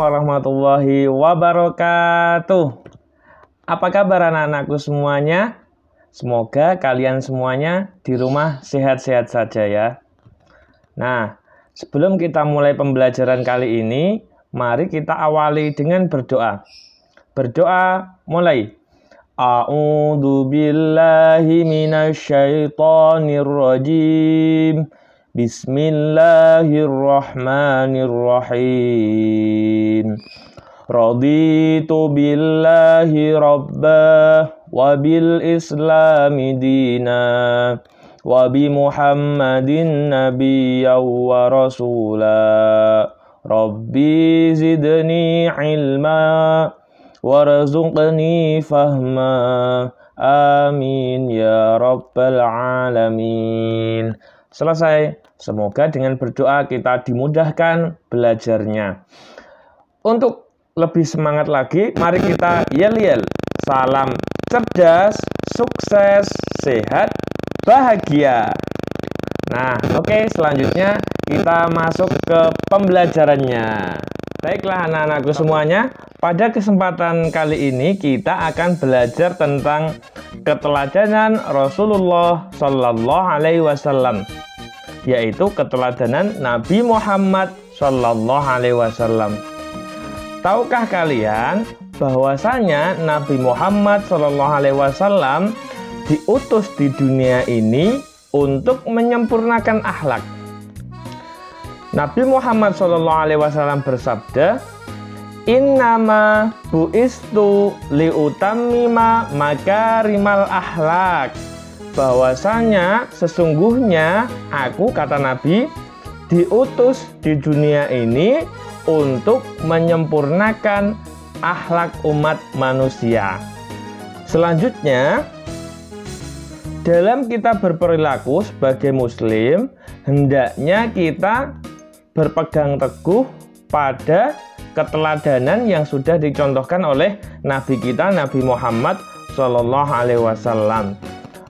warahmatullahi wabarakatuh. Apa kabar anak-anakku semuanya? Semoga kalian semuanya di rumah sehat-sehat saja ya. Nah, sebelum kita mulai pembelajaran kali ini, mari kita awali dengan berdoa. Berdoa mulai. A'udzu billahi minasyaitonir rajim. Bismillahirrahmanirrahim. Raditu billahi rabbah wa bil islami dina wa bi Muhammadin nabiyyan wa rasula. Rabbi zidni ilma warzuqni fahma. Amin ya rabbal alamin. Selesai. Semoga dengan berdoa kita dimudahkan belajarnya. Untuk lebih semangat lagi, mari kita yel-yel. Salam cerdas, sukses, sehat, bahagia. Nah, oke, selanjutnya kita masuk ke pembelajarannya. Baiklah anak-anakku semuanya, pada kesempatan kali ini kita akan belajar tentang keteladanan Rasulullah Shallallahu Alaihi Wasallam, yaitu keteladanan Nabi Muhammad Shallallahu Alaihi Wasallam. Tahukah kalian bahwasanya Nabi Muhammad Shallallahu Alaihi Wasallam diutus di dunia ini untuk menyempurnakan akhlak? Nabi Muhammad Shallallahu Alaihi Wasallam bersabda, Innama bu'istu liutammima makarimal akhlak. Bahwasanya sesungguhnya aku, kata Nabi, diutus di dunia ini untuk menyempurnakan akhlak umat manusia. Selanjutnya, dalam kita berperilaku sebagai muslim, hendaknya kita berpegang teguh pada keteladanan yang sudah dicontohkan oleh Nabi kita, Nabi Muhammad Shallallahu Alaihi Wasallam.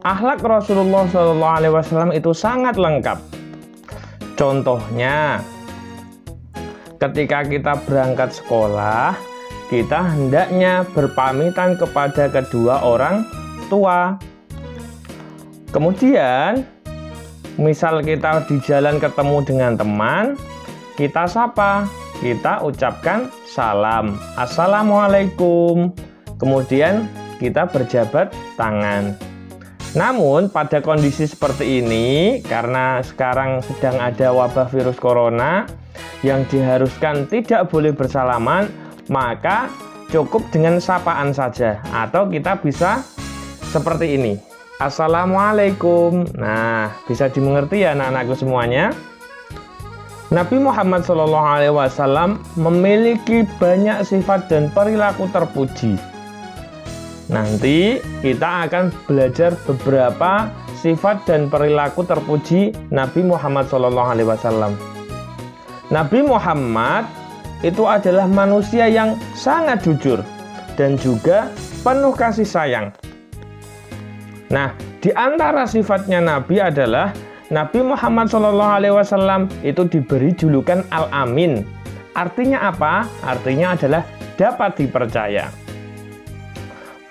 Akhlak Rasulullah Shallallahu Alaihi Wasallam itu sangat lengkap. Contohnya, ketika kita berangkat sekolah, kita hendaknya berpamitan kepada kedua orang tua. Kemudian, misal kita di jalan ketemu dengan teman, kita sapa, kita ucapkan salam, assalamualaikum. Kemudian kita berjabat tangan. Namun pada kondisi seperti ini, karena sekarang sedang ada wabah virus corona yang diharuskan tidak boleh bersalaman, maka cukup dengan sapaan saja, atau kita bisa seperti ini, assalamualaikum. Nah, bisa dimengerti ya anak-anakku semuanya. Nabi Muhammad SAW memiliki banyak sifat dan perilaku terpuji. Nanti kita akan belajar beberapa sifat dan perilaku terpuji Nabi Muhammad SAW. Nabi Muhammad itu adalah manusia yang sangat jujur dan juga penuh kasih sayang. Nah, di antara sifatnya Nabi adalah Nabi Muhammad SAW itu diberi julukan Al-Amin. Artinya apa? Artinya adalah dapat dipercaya.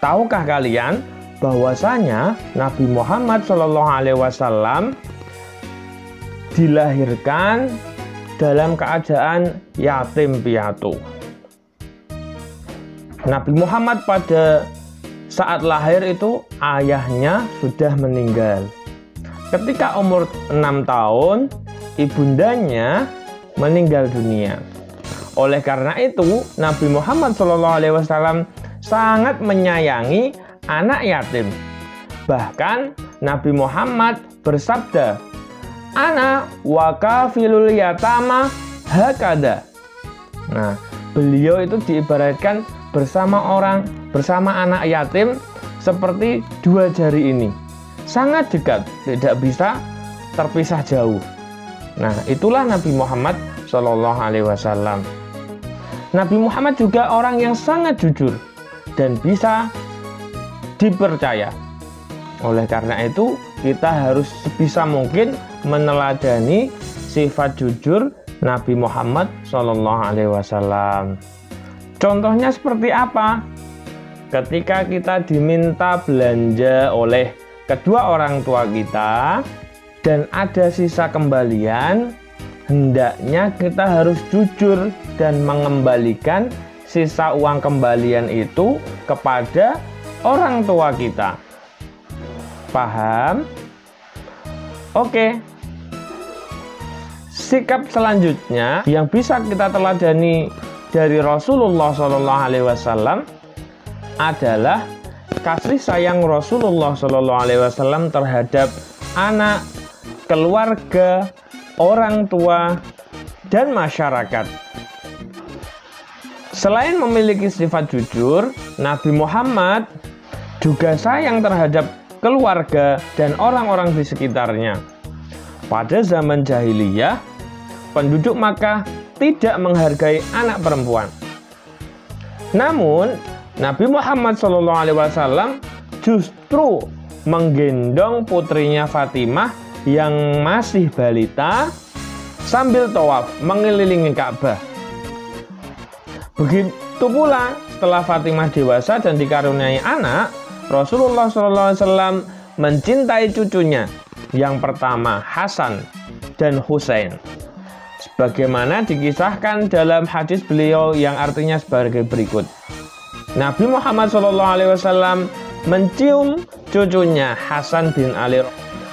Tahukah kalian bahwasanya Nabi Muhammad SAW dilahirkan dalam keadaan yatim piatu? Nabi Muhammad pada saat lahir itu ayahnya sudah meninggal. Ketika umur 6 tahun, ibundanya meninggal dunia. Oleh karena itu, Nabi Muhammad SAW sangat menyayangi anak yatim. Bahkan Nabi Muhammad bersabda, Ana wa kafilul yatama hakada. Nah, beliau itu diibaratkan bersama anak yatim seperti dua jari ini. Sangat dekat, tidak bisa terpisah jauh. Nah, itulah Nabi Muhammad SAW. Nabi Muhammad juga orang yang sangat jujur dan bisa dipercaya. Oleh karena itu, kita harus sebisa mungkin meneladani sifat jujur Nabi Muhammad SAW. Contohnya seperti apa? Ketika kita diminta belanja oleh kedua orang tua kita dan ada sisa kembalian, hendaknya kita harus jujur dan mengembalikan sisa uang kembalian itu kepada orang tua kita. Paham? Oke. Sikap selanjutnya yang bisa kita teladani dari Rasulullah SAW adalah kasih sayang Rasulullah SAW terhadap anak, keluarga, orang tua, dan masyarakat. Selain memiliki sifat jujur, Nabi Muhammad juga sayang terhadap keluarga dan orang-orang di sekitarnya. Pada zaman jahiliyah, penduduk Makkah tidak menghargai anak perempuan. Namun, Nabi Muhammad SAW justru menggendong putrinya Fatimah yang masih balita sambil tawaf mengelilingi Ka'bah. Begitu pula setelah Fatimah dewasa dan dikaruniai anak, Rasulullah SAW mencintai cucunya yang pertama Hasan dan Husain. Sebagaimana dikisahkan dalam hadis beliau yang artinya sebagai berikut. Nabi Muhammad SAW mencium cucunya Hasan bin Ali.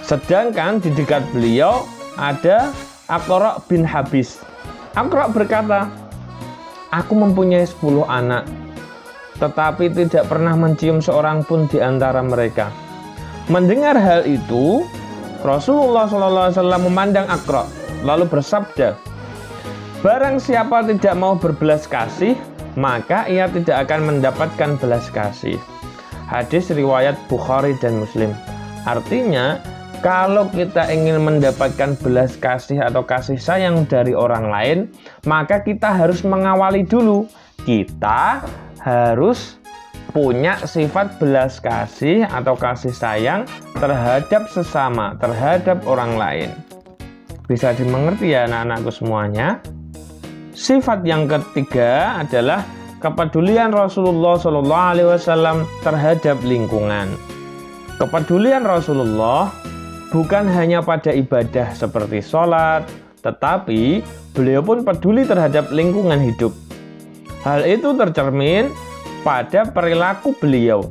Sedangkan di dekat beliau ada Aqra bin Habis. Aqra berkata, "Aku mempunyai 10 anak, tetapi tidak pernah mencium seorang pun di antara mereka." Mendengar hal itu, Rasulullah SAW memandang Aqra, lalu bersabda, "Barang siapa tidak mau berbelas kasih, maka ia tidak akan mendapatkan belas kasih." Hadis riwayat Bukhari dan Muslim. Artinya, kalau kita ingin mendapatkan belas kasih atau kasih sayang dari orang lain, maka kita harus mengawali dulu. Kita harus punya sifat belas kasih atau kasih sayang terhadap sesama, terhadap orang lain. Bisa dimengerti ya anak-anakku semuanya? Sifat yang ketiga adalah kepedulian Rasulullah SAW terhadap lingkungan. Kepedulian Rasulullah bukan hanya pada ibadah seperti sholat, tetapi beliau pun peduli terhadap lingkungan hidup. Hal itu tercermin pada perilaku beliau.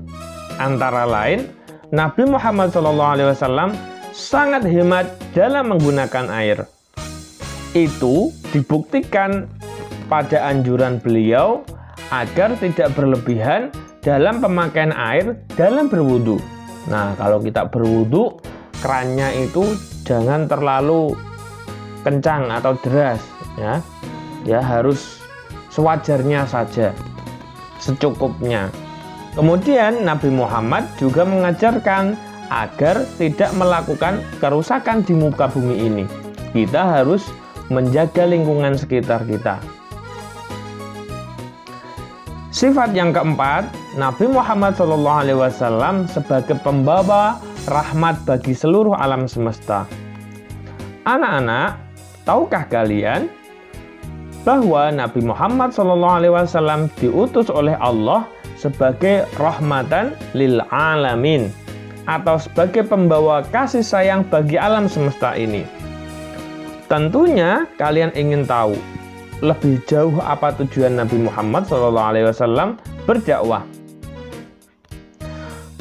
Antara lain, Nabi Muhammad SAW sangat hemat dalam menggunakan air. Itu dibuktikan pada anjuran beliau agar tidak berlebihan dalam pemakaian air dalam berwudu. Nah, kalau kita berwudu, kerannya itu jangan terlalu kencang atau deras, ya. Ya harus sewajarnya saja, secukupnya. Kemudian Nabi Muhammad juga mengajarkan agar tidak melakukan kerusakan di muka bumi ini. Kita harus menjaga lingkungan sekitar kita. Sifat yang keempat, Nabi Muhammad SAW sebagai pembawa rahmat bagi seluruh alam semesta. Anak-anak, tahukah kalian bahwa Nabi Muhammad SAW diutus oleh Allah sebagai rahmatan lil alamin, atau sebagai pembawa kasih sayang bagi alam semesta ini? Tentunya kalian ingin tahu lebih jauh apa tujuan Nabi Muhammad SAW berdakwah.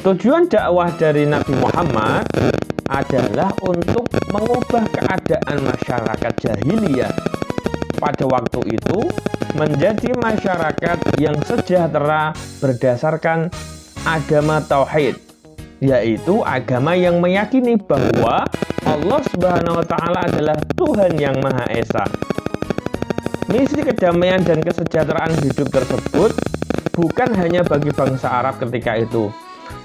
Tujuan dakwah dari Nabi Muhammad adalah untuk mengubah keadaan masyarakat jahiliyah pada waktu itu menjadi masyarakat yang sejahtera berdasarkan agama tauhid, yaitu agama yang meyakini bahwa Allah Subhanahu wa Ta'ala adalah Tuhan yang Maha Esa. Misi kedamaian dan kesejahteraan hidup tersebut bukan hanya bagi bangsa Arab ketika itu,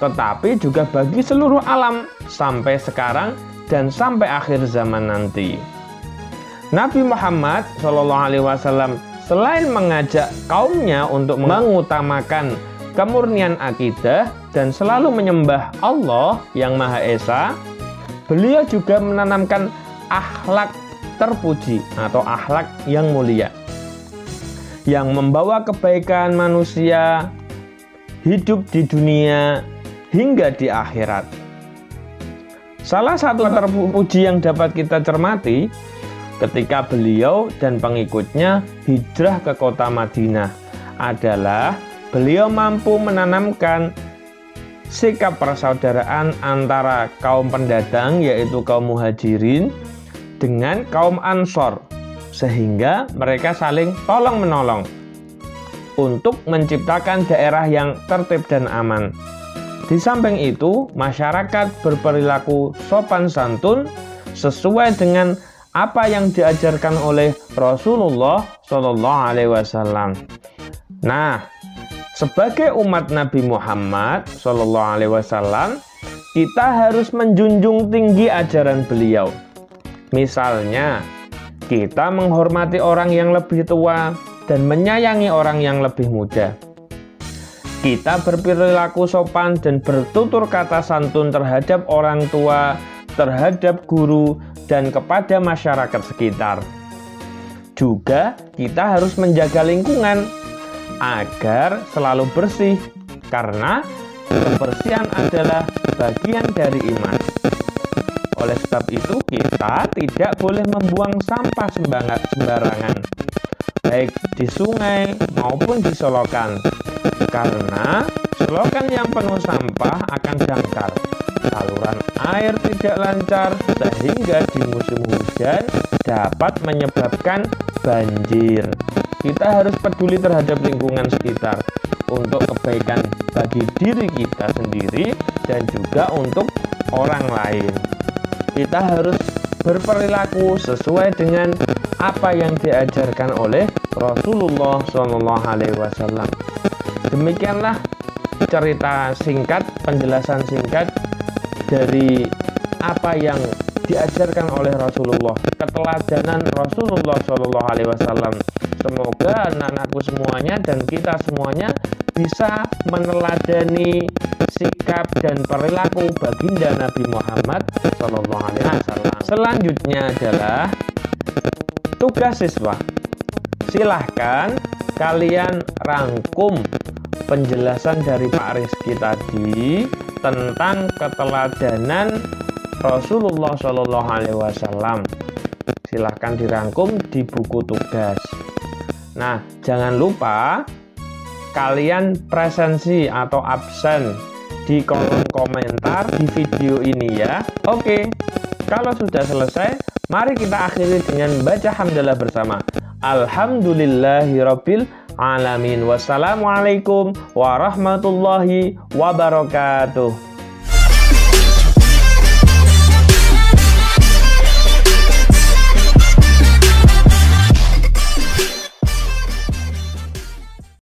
tetapi juga bagi seluruh alam sampai sekarang dan sampai akhir zaman nanti. Nabi Muhammad SAW selain mengajak kaumnya untuk mengutamakan kemurnian akidah dan selalu menyembah Allah yang Maha Esa, beliau juga menanamkan akhlak terpuji atau akhlak yang mulia. yang membawa kebaikan manusia hidup di dunia hingga di akhirat. Salah satu terpuji yang dapat kita cermati ketika beliau dan pengikutnya hijrah ke kota Madinah adalah beliau mampu menanamkan sikap persaudaraan antara kaum pendatang yaitu kaum muhajirin dengan kaum ansor, sehingga mereka saling tolong-menolong untuk menciptakan daerah yang tertib dan aman. Di samping itu, masyarakat berperilaku sopan santun sesuai dengan apa yang diajarkan oleh Rasulullah SAW. Nah, sebagai umat Nabi Muhammad SAW, kita harus menjunjung tinggi ajaran beliau. Misalnya, kita menghormati orang yang lebih tua dan menyayangi orang yang lebih muda. Kita berperilaku sopan dan bertutur kata santun terhadap orang tua, terhadap guru, dan kepada masyarakat sekitar. Juga kita harus menjaga lingkungan agar selalu bersih, karena kebersihan adalah bagian dari iman. Oleh sebab itu, kita tidak boleh membuang sampah sembarangan, baik di sungai maupun di selokan, karena selokan yang penuh sampah akan dangkal, saluran air tidak lancar, sehingga di musim hujan dapat menyebabkan banjir. Kita harus peduli terhadap lingkungan sekitar untuk kebaikan bagi diri kita sendiri dan juga untuk orang lain. Kita harus berperilaku sesuai dengan apa yang diajarkan oleh Rasulullah SAW. Demikianlah cerita singkat, penjelasan singkat dari apa yang diajarkan oleh Rasulullah, keteladanan Rasulullah SAW. Semoga anak-anakku semuanya dan kita semuanya bisa meneladani sikap dan perilaku baginda Nabi Muhammad SAW. Selanjutnya adalah tugas siswa. Silahkan kalian rangkum penjelasan dari Pak Rizky tadi tentang keteladanan Rasulullah SAW. Silahkan dirangkum di buku tugas. Nah, jangan lupa kalian presensi atau absen di kolom komentar di video ini ya. Oke, kalau sudah selesai, mari kita akhiri dengan baca hamdalah bersama. Alhamdulillahirabbil alamin. Wassalamualaikum warahmatullahi wabarakatuh.